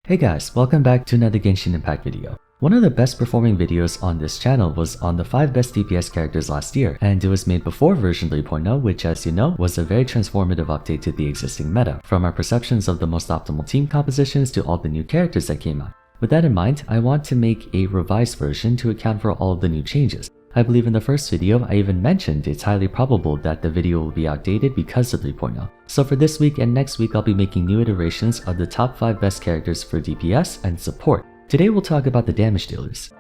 Hey guys, welcome back to another Genshin Impact video. One of the best performing videos on this channel was on the 5 best DPS characters last year, and it was made before version 3.0, which as you know, was a very transformative update to the existing meta, from our perceptions of the most optimal team compositions to all the new characters that came out. With that in mind, I want to make a revised version to account for all of the new changes. I believe in the first video, I even mentioned it's highly probable that the video will be outdated because of 3.0. So for this week and next week, I'll be making new iterations of the top 5 best characters for DPS and support. Today we'll talk about the damage dealers.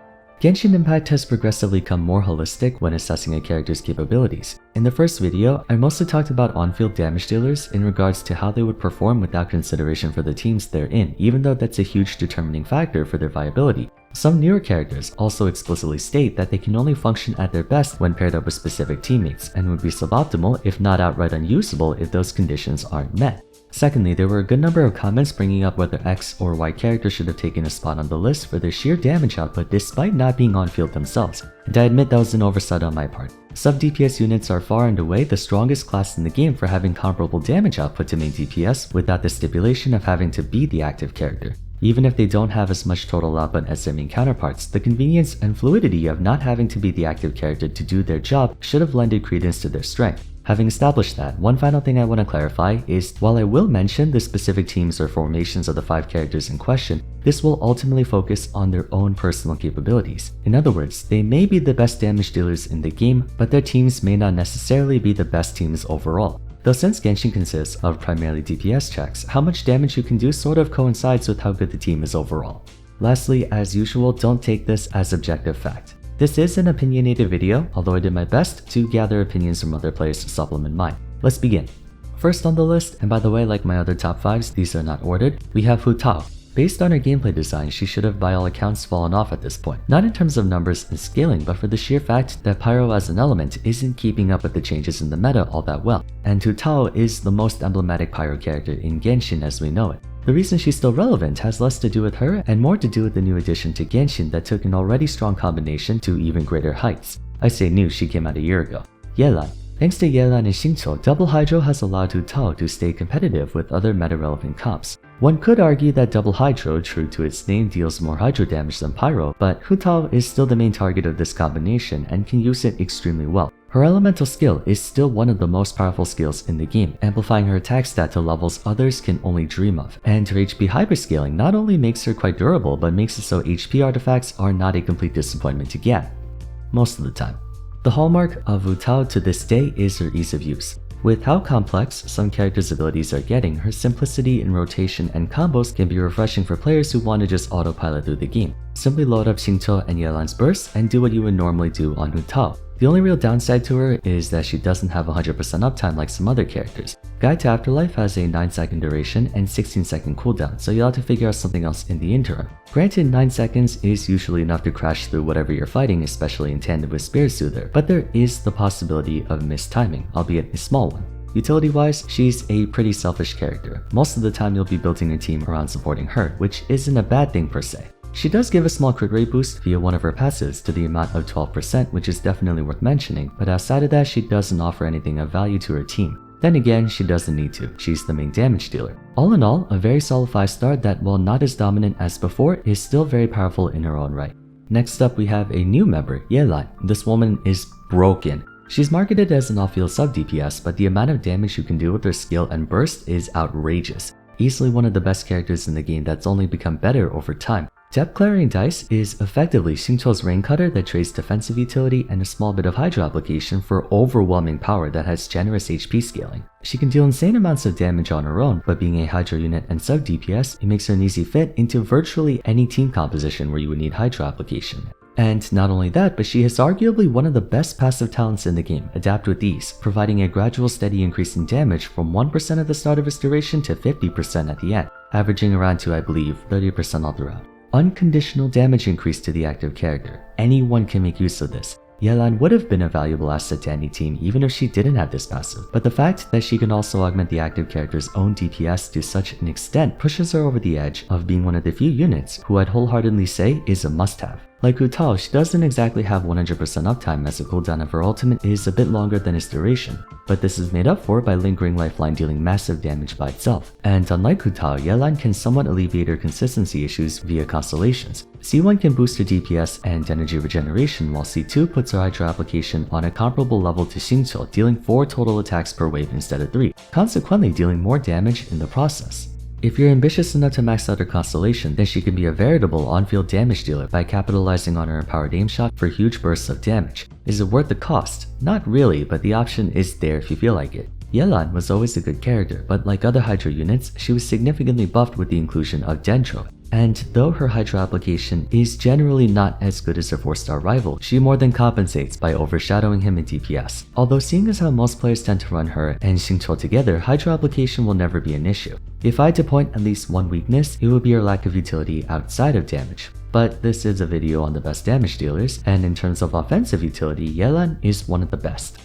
Genshin Impact has progressively become more holistic when assessing a character's capabilities. In the first video, I mostly talked about on-field damage dealers in regards to how they would perform without consideration for the teams they're in, even though that's a huge determining factor for their viability. Some newer characters also explicitly state that they can only function at their best when paired up with specific teammates, and would be suboptimal if not outright unusable if those conditions aren't met. Secondly, there were a good number of comments bringing up whether X or Y characters should have taken a spot on the list for their sheer damage output despite not being on field themselves, and I admit that was an oversight on my part. Sub-DPS units are far and away the strongest class in the game for having comparable damage output to main DPS without the stipulation of having to be the active character. Even if they don't have as much total output as their main counterparts, the convenience and fluidity of not having to be the active character to do their job should have lended credence to their strength. Having established that, one final thing I want to clarify is, while I will mention the specific teams or formations of the 5 characters in question, this will ultimately focus on their own personal capabilities. In other words, they may be the best damage dealers in the game, but their teams may not necessarily be the best teams overall. Though since Genshin consists of primarily DPS checks, how much damage you can do sort of coincides with how good the team is overall. Lastly, as usual, don't take this as objective fact. This is an opinionated video, although I did my best to gather opinions from other players to supplement mine. Let's begin. First on the list, and by the way, like my other top 5s, these are not ordered, we have Hu Tao. Based on her gameplay design, she should have by all accounts fallen off at this point. Not in terms of numbers and scaling, but for the sheer fact that Pyro as an element isn't keeping up with the changes in the meta all that well, and Hu Tao is the most emblematic Pyro character in Genshin as we know it. The reason she's still relevant has less to do with her and more to do with the new addition to Genshin that took an already strong combination to even greater heights. I say new, she came out a year ago. Yelan. Thanks to Yelan and Xingqiu, Double Hydro has allowed Hu Tao to stay competitive with other meta-relevant comps. One could argue that Double Hydro, true to its name, deals more Hydro damage than Pyro, but Hu Tao is still the main target of this combination and can use it extremely well. Her elemental skill is still one of the most powerful skills in the game, amplifying her attack stat to levels others can only dream of. And her HP hyperscaling not only makes her quite durable, but makes it so HP artifacts are not a complete disappointment to get. Most of the time. The hallmark of Hu Tao to this day is her ease of use. With how complex some characters' abilities are getting, her simplicity in rotation and combos can be refreshing for players who want to just autopilot through the game. Simply load up Xingqiu and Yelan's bursts and do what you would normally do on Hu Tao. The only real downside to her is that she doesn't have 100% uptime like some other characters. Guide to Afterlife has a 9-second duration and 16-second cooldown, so you'll have to figure out something else in the interim. Granted, 9 seconds is usually enough to crash through whatever you're fighting, especially in tandem with Spirit Soother, but there is the possibility of missed timing, albeit a small one. Utility-wise, she's a pretty selfish character. Most of the time you'll be building your team around supporting her, which isn't a bad thing per se. She does give a small crit rate boost via one of her passives to the amount of 12%, which is definitely worth mentioning, but outside of that she doesn't offer anything of value to her team. Then again, she doesn't need to, she's the main damage dealer. All in all, a very solid 5-star that, while not as dominant as before, is still very powerful in her own right. Next up we have a new member, Yelan. This woman is broken. She's marketed as an off-field sub-DPS, but the amount of damage you can do with her skill and burst is outrageous. Easily one of the best characters in the game that's only become better over time. Depth Clearing Dice is effectively Xingqiu's Rain Cutter that trades defensive utility and a small bit of Hydro application for overwhelming power that has generous HP scaling. She can deal insane amounts of damage on her own, but being a Hydro unit and sub-DPS, it makes her an easy fit into virtually any team composition where you would need Hydro application. And not only that, but she is arguably one of the best passive talents in the game, Adapt with Ease, providing a gradual steady increase in damage from 1% at the start of its duration to 50% at the end, averaging around to I believe 30% all throughout. Unconditional damage increase to the active character. Anyone can make use of this. Yelan would have been a valuable asset to any team even if she didn't have this passive, but the fact that she can also augment the active character's own DPS to such an extent pushes her over the edge of being one of the few units who I'd wholeheartedly say is a must-have. Like Hu Tao, she doesn't exactly have 100% uptime as the cooldown of her ultimate is a bit longer than its duration, but this is made up for by lingering lifeline dealing massive damage by itself. And unlike Hu Tao, Yelan can somewhat alleviate her consistency issues via constellations. C1 can boost her DPS and energy regeneration, while C2 puts her Hydra application on a comparable level to Xingqiu, dealing 4 total attacks per wave instead of 3, consequently dealing more damage in the process. If you're ambitious enough to max out her constellation, then she can be a veritable on-field damage dealer by capitalizing on her empowered aim shot for huge bursts of damage. Is it worth the cost? Not really, but the option is there if you feel like it. Yelan was always a good character, but like other Hydra units, she was significantly buffed with the inclusion of Dendro. And though her Hydra application is generally not as good as her 4-star rival, she more than compensates by overshadowing him in DPS. Although seeing as how most players tend to run her and Xingqiu together, Hydra application will never be an issue. If I had to point at least one weakness, it would be her lack of utility outside of damage. But this is a video on the best damage dealers, and in terms of offensive utility, Yelan is one of the best.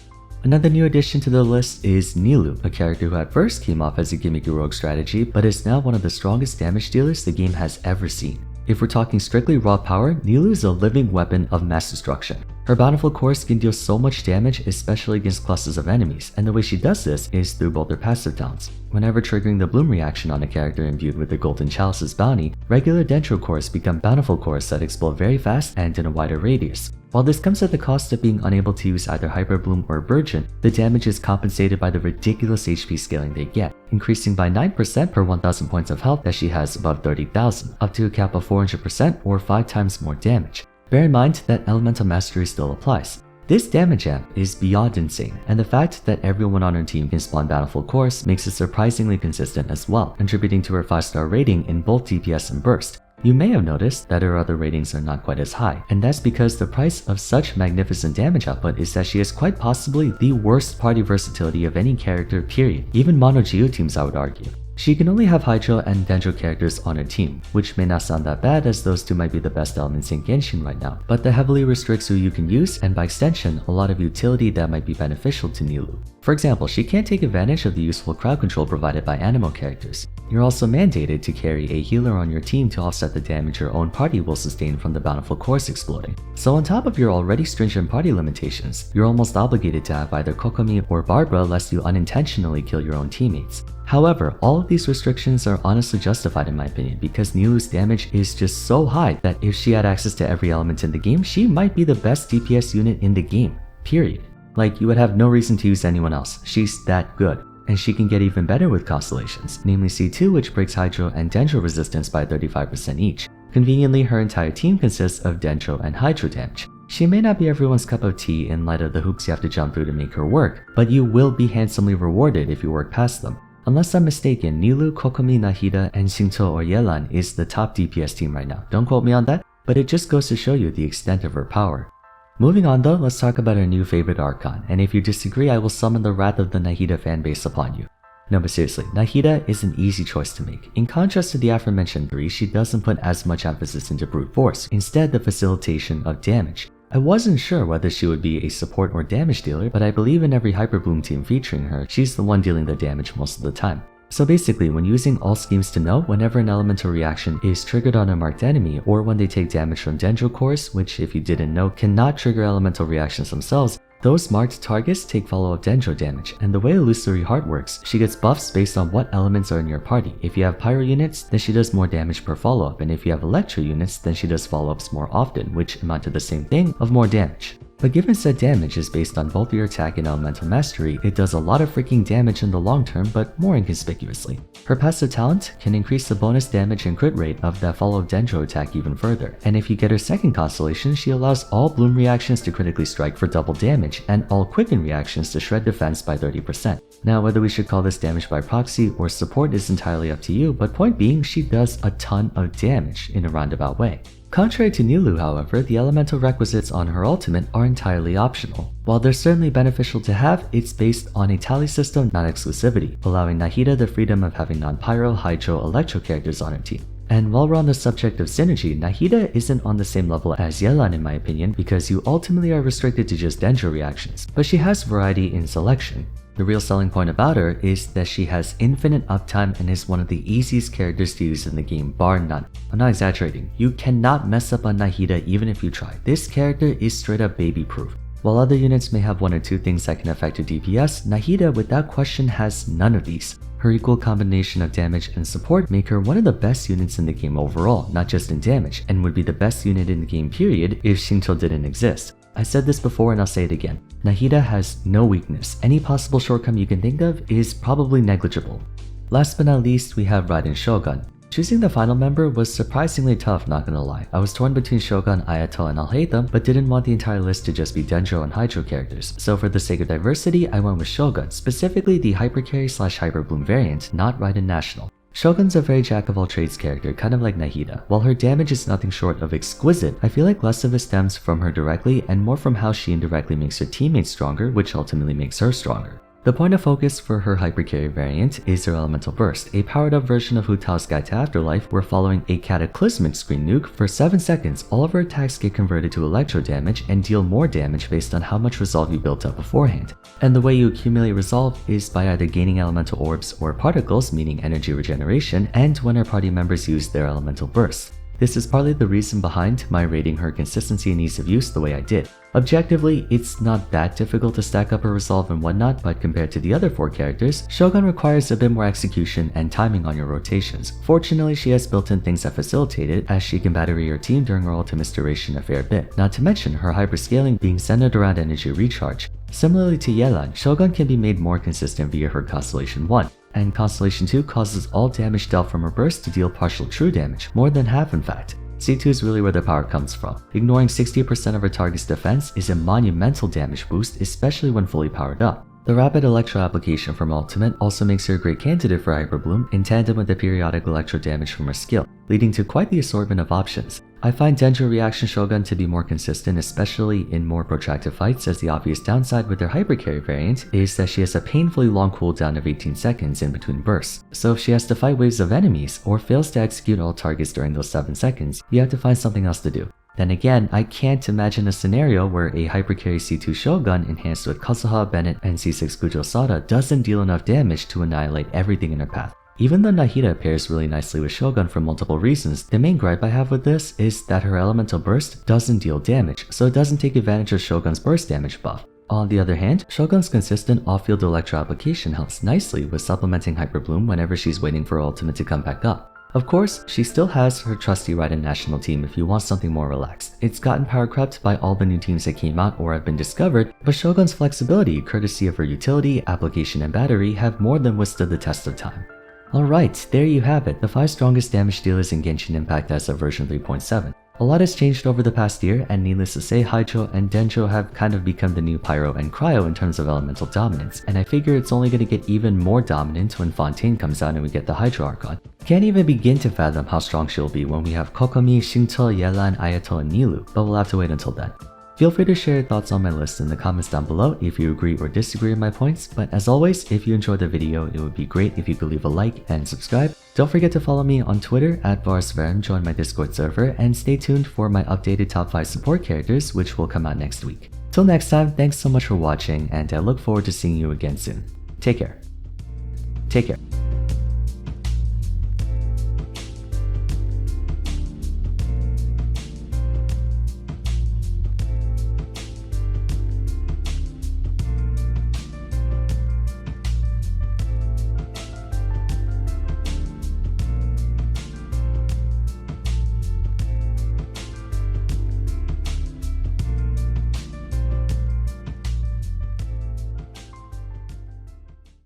Another new addition to the list is Nilou, a character who at first came off as a gimmicky rogue strategy, but is now one of the strongest damage dealers the game has ever seen. If we're talking strictly raw power, Nilou is a living weapon of mass destruction. Her bountiful course can deal so much damage, especially against clusters of enemies, and the way she does this is through both her passive talents. Whenever triggering the bloom reaction on a character imbued with the Golden Chalice's bounty, regular Dendro cores become bountiful cores that explode very fast and in a wider radius. While this comes at the cost of being unable to use either Hyper Bloom or Burgeon, the damage is compensated by the ridiculous HP scaling they get, increasing by 9% per 1000 points of health that she has above 30,000, up to a cap of 400% or 5 times more damage. Bear in mind that Elemental Mastery still applies. This damage amp is beyond insane, and the fact that everyone on her team can spawn Bountiful Cores makes it surprisingly consistent as well, contributing to her 5-star rating in both DPS and Burst. You may have noticed that her other ratings are not quite as high, and that's because the price of such magnificent damage output is that she has quite possibly the worst party versatility of any character period, even mono Geo teams I would argue. She can only have Hydra and Dendro characters on her team, which may not sound that bad as those two might be the best elements in Genshin right now, but that heavily restricts who you can use and by extension, a lot of utility that might be beneficial to Nilou. For example, she can't take advantage of the useful crowd control provided by Anemo characters. You're also mandated to carry a healer on your team to offset the damage your own party will sustain from the Bountiful Cores exploding. So on top of your already stringent party limitations, you're almost obligated to have either Kokomi or Barbara lest you unintentionally kill your own teammates. However, all of these restrictions are honestly justified in my opinion because Nilou's damage is just so high that if she had access to every element in the game, she might be the best DPS unit in the game, period. Like, you would have no reason to use anyone else, she's that good. And she can get even better with constellations, namely C2 which breaks Hydro and Dendro resistance by 35% each. Conveniently, her entire team consists of Dendro and Hydro damage. She may not be everyone's cup of tea in light of the hoops you have to jump through to make her work, but you will be handsomely rewarded if you work past them. Unless I'm mistaken, Nilou, Kokomi, Nahida, and Xingqiu or Yelan is the top DPS team right now. Don't quote me on that, but it just goes to show you the extent of her power. Moving on though, let's talk about our new favorite Archon, and if you disagree, I will summon the wrath of the Nahida fanbase upon you. No, but seriously, Nahida is an easy choice to make. In contrast to the aforementioned three, she doesn't put as much emphasis into brute force, instead the facilitation of damage. I wasn't sure whether she would be a support or damage dealer, but I believe in every Hyper Bloom team featuring her, she's the one dealing the damage most of the time. So basically, when using all schemes to know, whenever an elemental reaction is triggered on a marked enemy, or when they take damage from Dendro cores, which if you didn't know cannot trigger elemental reactions themselves, those marked targets take follow-up Dendro damage, and the way Illusory Heart works, she gets buffs based on what elements are in your party. If you have Pyro units, then she does more damage per follow-up, and if you have Electro units, then she does follow-ups more often, which amount to the same thing of more damage. But given said damage is based on both your attack and elemental mastery, it does a lot of freaking damage in the long term, but more inconspicuously. Her passive talent can increase the bonus damage and crit rate of that follow-up Dendro attack even further, and if you get her second constellation, she allows all bloom reactions to critically strike for double damage, and all quicken reactions to shred defense by 30%. Now, whether we should call this damage by proxy or support is entirely up to you, but point being, she does a ton of damage in a roundabout way. Contrary to Nilou, however, the elemental requisites on her ultimate are entirely optional. While they're certainly beneficial to have, it's based on a tally system, not exclusivity, allowing Nahida the freedom of having non-pyro, hydro, electro characters on her team. And while we're on the subject of synergy, Nahida isn't on the same level as Yelan in my opinion because you ultimately are restricted to just Dendro reactions, but she has variety in selection. The real selling point about her is that she has infinite uptime and is one of the easiest characters to use in the game, bar none. I'm not exaggerating, you cannot mess up on Nahida even if you try. This character is straight up baby proof. While other units may have one or two things that can affect your DPS, Nahida without question has none of these. Her equal combination of damage and support make her one of the best units in the game overall, not just in damage, and would be the best unit in the game period if Shinto didn't exist. I said this before and I'll say it again. Nahida has no weakness. Any possible shortcoming you can think of is probably negligible. Last but not least, we have Raiden Shogun. Choosing the final member was surprisingly tough, not gonna lie. I was torn between Shogun, Ayato, and Nahida, but didn't want the entire list to just be Dendro and Hydro characters. So for the sake of diversity, I went with Shogun, specifically the Hyper Carry / Hyper Bloom variant, not Raiden National. Shogun's a very jack-of-all-trades character, kind of like Nahida. While her damage is nothing short of exquisite, I feel like less of it stems from her directly and more from how she indirectly makes her teammates stronger, which ultimately makes her stronger. The point of focus for her Hyper Carry variant is her Elemental Burst, a powered-up version of Hu Tao's Guide to Afterlife, where following a cataclysmic screen nuke, for 7 seconds, all of her attacks get converted to electro damage and deal more damage based on how much resolve you built up beforehand. And the way you accumulate resolve is by either gaining elemental orbs or particles, meaning energy regeneration, and when her party members use their Elemental Bursts. This is partly the reason behind my rating her consistency and ease of use the way I did. Objectively, it's not that difficult to stack up her resolve and whatnot, but compared to the other 4 characters, Shogun requires a bit more execution and timing on your rotations. Fortunately, she has built-in things that facilitate it, as she can battery your team during her ultimate duration a fair bit, not to mention her hyperscaling being centered around energy recharge. Similarly to Yelan, Shogun can be made more consistent via her Constellation 1. And Constellation 2 causes all damage dealt from her burst to deal partial true damage, more than half in fact. C2 is really where the power comes from. Ignoring 60% of her target's defense is a monumental damage boost, especially when fully powered up. The rapid electro application from Ultimate also makes her a great candidate for Hyper Bloom in tandem with the periodic electro damage from her skill, leading to quite the assortment of options. I find Dendro Reaction Shogun to be more consistent, especially in more protracted fights, as the obvious downside with their Hyper Carry variant is that she has a painfully long cooldown of 18 seconds in between bursts. So if she has to fight waves of enemies or fails to execute all targets during those 7 seconds, you have to find something else to do. Then again, I can't imagine a scenario where a Hyper Carry C2 Shogun enhanced with Kazuha, Bennett, and C6 Gujo Sada doesn't deal enough damage to annihilate everything in her path. Even though Nahida pairs really nicely with Shogun for multiple reasons, the main gripe I have with this is that her Elemental Burst doesn't deal damage, so it doesn't take advantage of Shogun's burst damage buff. On the other hand, Shogun's consistent off-field electro application helps nicely with supplementing Hyper Bloom whenever she's waiting for her ultimate to come back up. Of course, she still has her trusty Raiden National team if you want something more relaxed. It's gotten power crept by all the new teams that came out or have been discovered, but Shogun's flexibility, courtesy of her utility, application, and battery have more than withstood the test of time. Alright, there you have it, the 5 strongest damage dealers in Genshin Impact as of version 3.7. A lot has changed over the past year, and needless to say, Hydro and Dendro have kind of become the new Pyro and Cryo in terms of elemental dominance, and I figure it's only going to get even more dominant when Fontaine comes out and we get the Hydro Archon. Can't even begin to fathom how strong she'll be when we have Kokomi, Shinto, Yelan, Ayato, and Nilou, but we'll have to wait until then. Feel free to share your thoughts on my list in the comments down below if you agree or disagree with my points, but as always, if you enjoyed the video, it would be great if you could leave a like and subscribe. Don't forget to follow me on Twitter at Vars, join my Discord server, and stay tuned for my updated top 5 support characters, which will come out next week. Till next time, thanks so much for watching, and I look forward to seeing you again soon. Take care. Take care.